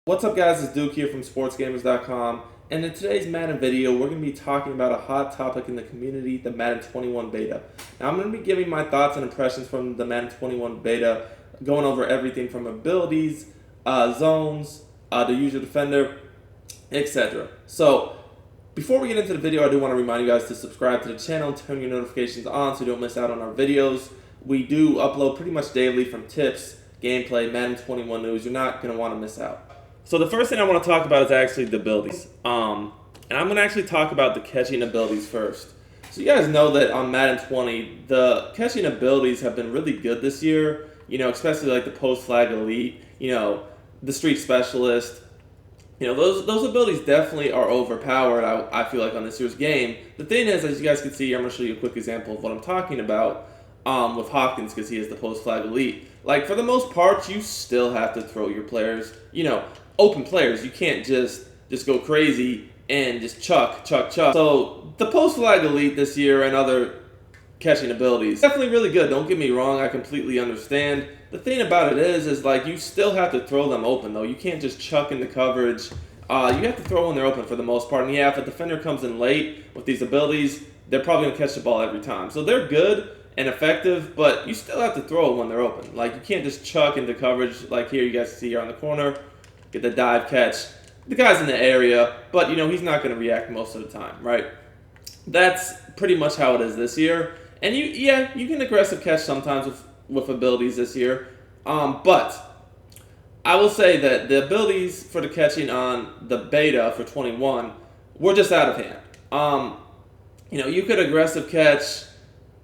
What's up guys, it's Duke here from sportsgamers.com, and in today's Madden video we're going to be talking about a hot topic in the community, the Madden 21 beta. Now I'm going to be giving my thoughts and impressions from the Madden 21 beta, going over everything from abilities, zones, the user defender, etc. So before we get into the video, I do want to remind you guys to subscribe to the channel, turn your notifications on so you don't miss out on our videos. We do upload pretty much daily from tips, gameplay, Madden 21 news. You're not going to want to miss out. So the first thing I want to talk about is actually the abilities. And I'm going to actually talk about the catching abilities first. So you guys know that on Madden 20, the catching abilities have been really good this year. You know, especially like the post flag elite, you know, the street specialist. You know, those abilities definitely are overpowered, I feel like, on this year's game. The thing is, as you guys can see, I'm going to show you a quick example of what I'm talking about with Hopkins, because he is the post flag elite. Like, for the most part, you still have to throw your players, you know, open players. You can't just go crazy and just chuck. So the post flag elite this year and other catching abilities, definitely really good. Don't get me wrong, I completely understand. The thing about it is like you still have to throw them open though. You can't just chuck into coverage. You have to throw when they're open for the most part. And yeah, if a defender comes in late with these abilities, they're probably gonna catch the ball every time. So they're good and effective, but you still have to throw when they're open. Like you can't just chuck into coverage like here you guys see here on the corner. Get the dive catch. The guy's in the area, but you know he's not going to react most of the time, right? That's pretty much how it is this year. And you can aggressive catch sometimes with abilities this year, but I will say that the abilities for the catching on the beta for 21 were just out of hand. You know, you could aggressive catch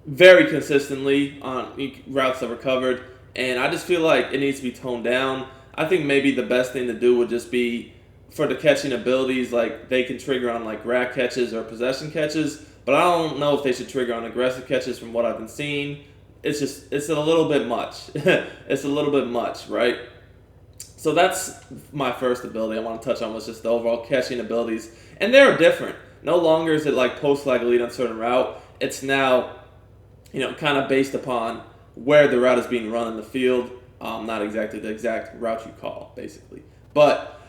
very consistently on routes that were covered, and I just feel like it needs to be toned down. I think maybe the best thing to do would just be for the catching abilities, like they can trigger on like rack catches or possession catches, but I don't know if they should trigger on aggressive catches from what I've been seeing. It's a little bit much. It's a little bit much, right? So that's my first ability I want to touch on, was just the overall catching abilities. And they're different. No longer is it like post flag elite on certain route. It's now, you know, kind of based upon where the route is being run in the field. Not exactly the exact route you call, basically. But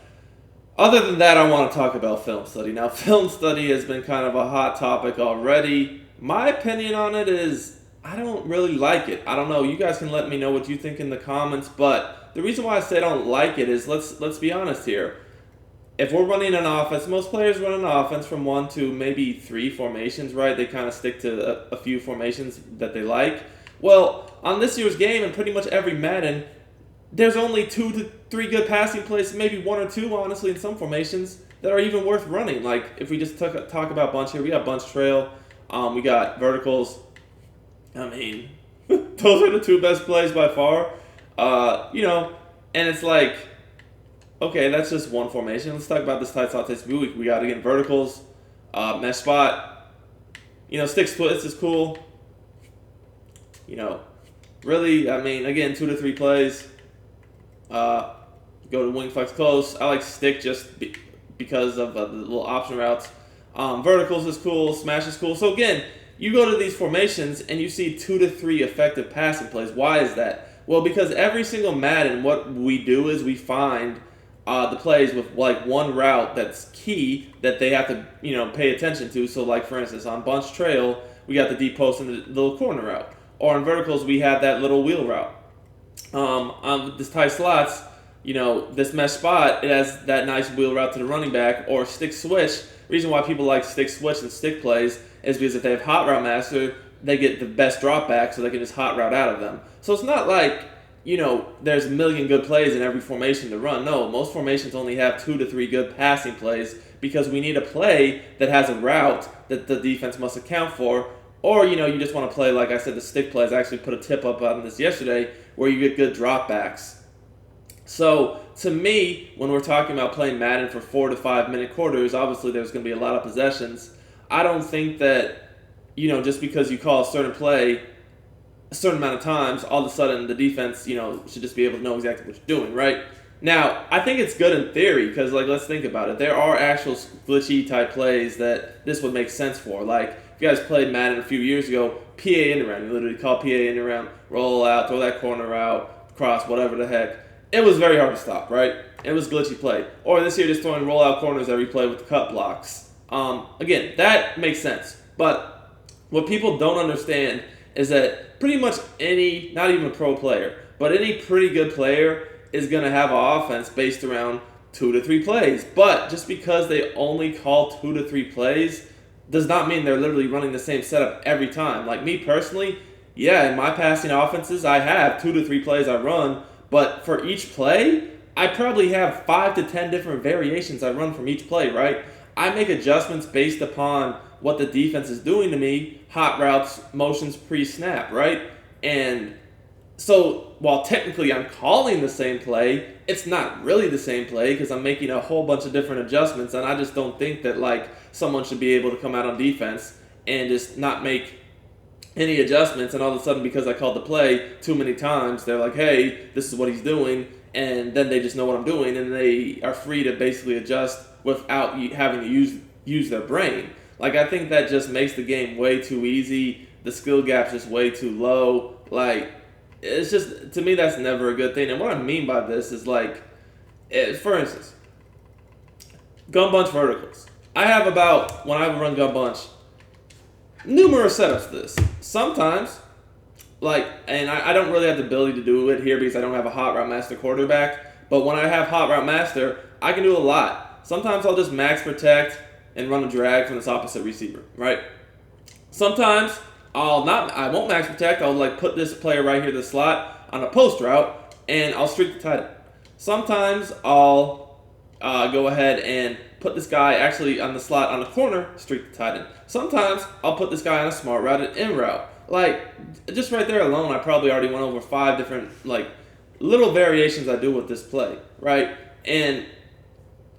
other than that, I want to talk about film study. Now, film study has been kind of a hot topic already. My opinion on it is I don't really like it. I don't know. You guys can let me know what you think in the comments. But the reason why I say I don't like it is let's be honest here. If we're running an offense, most players run an offense from 1 to maybe 3 formations, right? They kind of stick to a few formations that they like. Well, on this year's game and pretty much every Madden, there's only 2 to 3 good passing plays, maybe 1 or 2, honestly, in some formations that are even worth running. Like, if we just talk about bunch here, we got bunch trail, we got verticals. I mean, those are the 2 best plays by far. You know, and it's like, okay, that's just one formation. Let's talk about this tight slot this week. We got, again, verticals, mesh spot, you know, stick splits is cool. You know, really, I mean, again, 2 to 3 plays. Go to wing flex close. I like stick just because of the little option routes. Verticals is cool. Smash is cool. So again, you go to these formations and you see 2 to 3 effective passing plays. Why is that? Well, because every single Madden, what we do is we find the plays with like one route that's key that they have to, you know, pay attention to. So like for instance, on bunch trail, we got the deep post and the little corner route. Or on verticals, we have that little wheel route. On this tight slots, you know, this mesh spot, it has that nice wheel route to the running back, or stick switch. The reason why people like stick switch and stick plays is because if they have hot route master, they get the best drop back, so they can just hot route out of them. So it's not like, you know, there's a million good plays in every formation to run. No, most formations only have 2 to 3 good passing plays because we need a play that has a route that the defense must account for. Or, you know, you just want to play, like I said, the stick plays. I actually put a tip up on this yesterday where you get good dropbacks. So, to me, when we're talking about playing Madden for 4 to 5 minute quarters, obviously there's going to be a lot of possessions. I don't think that, you know, just because you call a certain play a certain amount of times, all of a sudden the defense, you know, should just be able to know exactly what you're doing, right? Now, I think it's good in theory because, like, let's think about it. There are actual glitchy type plays that this would make sense for. Like, if you guys played Madden a few years ago, PA in around, you literally call PA in around, roll out, throw that corner out, cross, whatever the heck. It was very hard to stop, right? It was glitchy play. Or this year, just throwing rollout corners every play with cut blocks. Again, that makes sense. But what people don't understand is that pretty much any, not even a pro player, but any pretty good player is going to have an offense based around 2 to 3 plays. But just because they only call 2 to 3 plays does not mean they're literally running the same setup every time. Like me personally, yeah, in my passing offenses, I have 2 to 3 plays I run, but for each play, I probably have 5 to 10 different variations I run from each play, right? I make adjustments based upon what the defense is doing to me, hot routes, motions pre-snap, right? And so while technically I'm calling the same play, it's not really the same play because I'm making a whole bunch of different adjustments, and I just don't think that like someone should be able to come out on defense and just not make any adjustments, and all of a sudden because I called the play too many times, they're like, hey, this is what he's doing, and then they just know what I'm doing, and they are free to basically adjust without having to use their brain. Like, I think that just makes the game way too easy. The skill gap's just way too low. Like, it's just, to me, that's never a good thing. And what I mean by this is, like, for instance, gun bunch verticals. I have about, when I run gun bunch, numerous setups to this. Sometimes, like, and I don't really have the ability to do it here because I don't have a hot route master quarterback, but when I have hot route master, I can do a lot. Sometimes I'll just max protect and run a drag from this opposite receiver, right? Sometimes I won't max protect. I'll like put this player right here, the slot, on a post route, and I'll streak the tight end. Sometimes I'll go ahead and put this guy actually on the slot on the corner, streak the tight end. Sometimes I'll put this guy on a smart route and in route. Like, just right there alone, I probably already went over 5 different, like, little variations I do with this play, right? And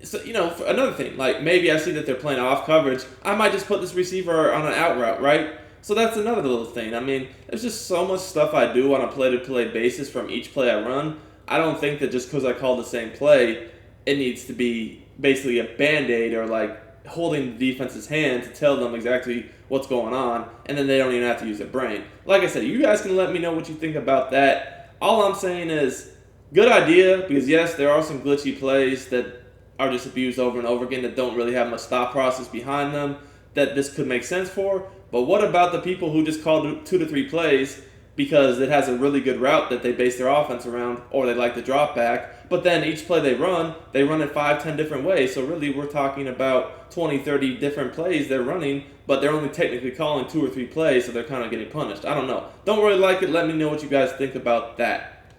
so, you know, another thing, like maybe I see that they're playing off coverage, I might just put this receiver on an out route, right? So that's another little thing. I mean, there's just so much stuff I do on a play-to-play basis from each play I run. I don't think that just because I call the same play, it needs to be basically a Band-Aid or like holding the defense's hand to tell them exactly what's going on, and then they don't even have to use their brain. Like I said, you guys can let me know what you think about that. All I'm saying is, good idea, because yes, there are some glitchy plays that are just abused over and over again that don't really have much thought process behind them that this could make sense for. But what about the people who just call 2 to 3 plays because it has a really good route that they base their offense around, or they like to drop back, but then each play they run it 5, 10 different ways. So really we're talking about 20, 30 different plays they're running, but they're only technically calling 2 or 3 plays, so they're kind of getting punished. I don't know. Don't really like it. Let me know what you guys think about that.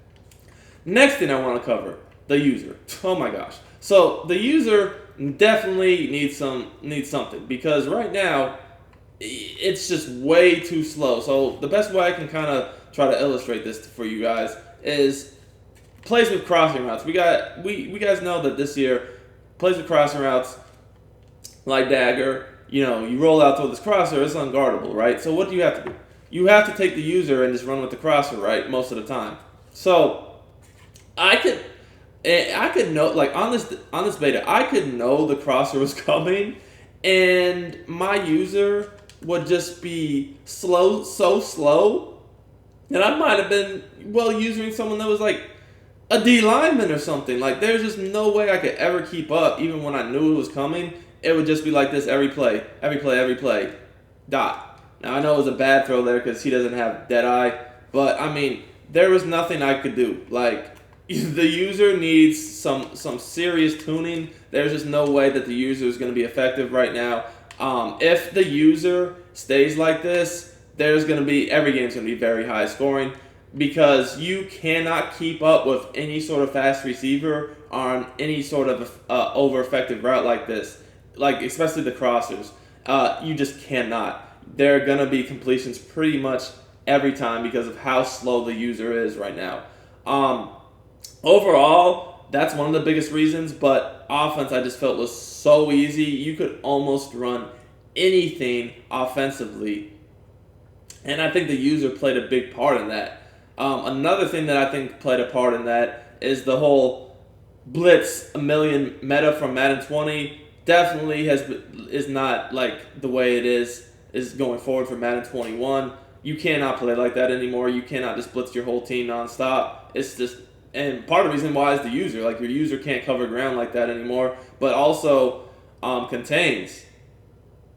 Next thing I want to cover, the user. Oh my gosh. So the user definitely needs something, because right now it's just way too slow. So the best way I can kind of try to illustrate this for you guys is plays with crossing routes. We guys know that this year plays with crossing routes like dagger. You know, you roll out through this crosser, it's unguardable, right? So what do you have to do? You have to take the user and just run with the crosser, right? Most of the time. So I could know, like on this beta, I could know the crosser was coming, and my user would just be slow, so slow, and I might have been using someone that was like a D lineman or something. Like, there's just no way I could ever keep up, even when I knew it was coming. It would just be like this every play, dot. Now I know it was a bad throw there because he doesn't have dead eye, but I mean, there was nothing I could do. Like, the user needs some serious tuning. There's just no way that the user is going to be effective right now. If the user stays like this, every game's going to be very high scoring, because you cannot keep up with any sort of fast receiver on any sort of over effective route like this, like especially the crossers. You just cannot. There are going to be completions pretty much every time because of how slow the user is right now. Overall, that's one of the biggest reasons, but offense I just felt was so easy. You could almost run anything offensively, and I think the user played a big part in that. Another thing that I think played a part in that is the whole blitz a million meta from Madden 20 definitely is not like the way it is going forward for Madden 21. You cannot play like that anymore. You cannot just blitz your whole team nonstop. And part of the reason why is the user. Like, your user can't cover ground like that anymore. But also, contains.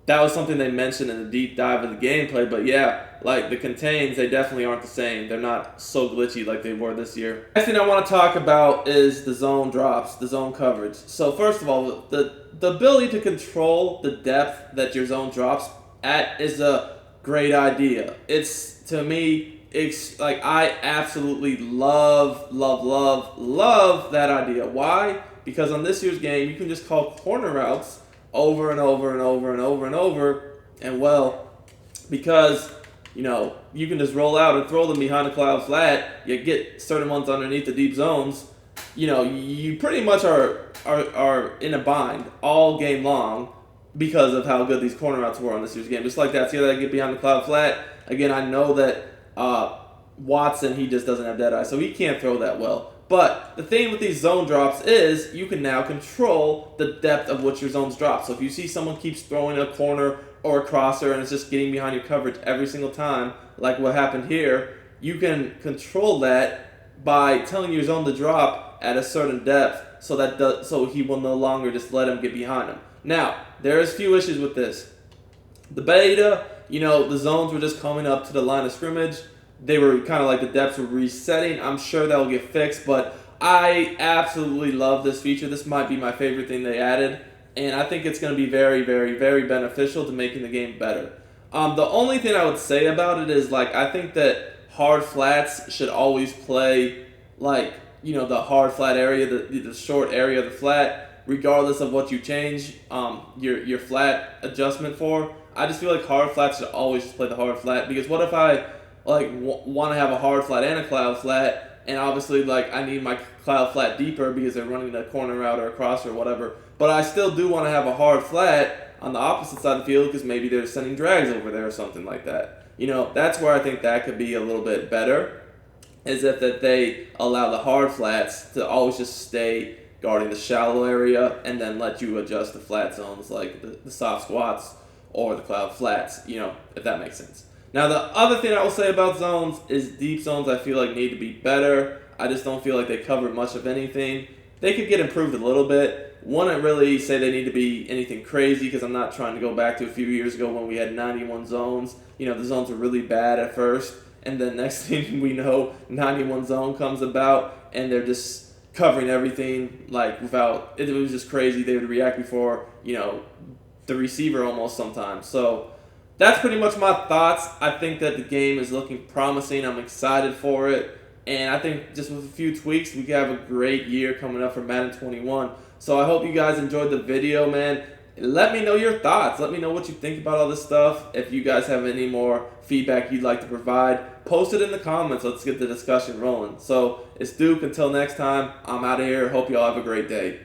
That was something they mentioned in the deep dive of the gameplay. But yeah, like the contains, they definitely aren't the same. They're not so glitchy like they were this year. Next thing I want to talk about is the zone drops, the zone coverage. So first of all, the ability to control the depth that your zone drops at is a great idea. It's, to me, it's like, I absolutely love that idea. Why? Because on this year's game, you can just call corner routes over and over and over and over and over, and well, because you can just roll out and throw them behind a cloud flat, you get certain ones underneath the deep zones, you pretty much are in a bind all game long because of how good these corner routes were on this year's game. Just like that, see how I get behind the cloud flat? Again, I know that Watson, he just doesn't have dead eye, so he can't throw that well. But the thing with these zone drops is you can now control the depth of which your zones drop. So if you see someone keeps throwing a corner or a crosser and it's just getting behind your coverage every single time, like what happened here, you can control that by telling your zone to drop at a certain depth so he will no longer just let him get behind him. Now, there's a few issues with this. The beta, the zones were just coming up to the line of scrimmage. They were kind of like the depths were resetting. I'm sure that will get fixed, but I absolutely love this feature. This might be my favorite thing they added, and I think it's going to be very, very, very beneficial to making the game better. The only thing I would say about it is, like, I think that hard flats should always play, like, the hard flat area, the short area of the flat, regardless of what you change your flat adjustment for. I just feel like hard flats should always just play the hard flat, because what if I want to have a hard flat and a cloud flat, and obviously I need my cloud flat deeper because they're running a corner route or a cross or whatever, but I still do want to have a hard flat on the opposite side of the field because maybe they're sending drags over there or something like that. That's where I think that could be a little bit better, is that they allow the hard flats to always just stay guarding the shallow area and then let you adjust the flat zones like the soft squats or the cloud flats, if that makes sense. Now, the other thing I will say about zones is deep zones I feel like need to be better. I just don't feel like they cover much of anything. They could get improved a little bit. Wouldn't really say they need to be anything crazy because I'm not trying to go back to a few years ago when we had 91 zones. The zones were really bad at first, and then next thing we know, 91 zone comes about, and they're just covering everything without. It was just crazy. They would react before the receiver almost sometimes. So that's pretty much my thoughts. I think that the game is looking promising. I'm excited for it. And I think just with a few tweaks, we could have a great year coming up for Madden 21. So I hope you guys enjoyed the video, man. Let me know your thoughts. Let me know what you think about all this stuff. If you guys have any more feedback you'd like to provide, post it in the comments. Let's get the discussion rolling. So it's Duke. Until next time, I'm out of here. Hope you all have a great day.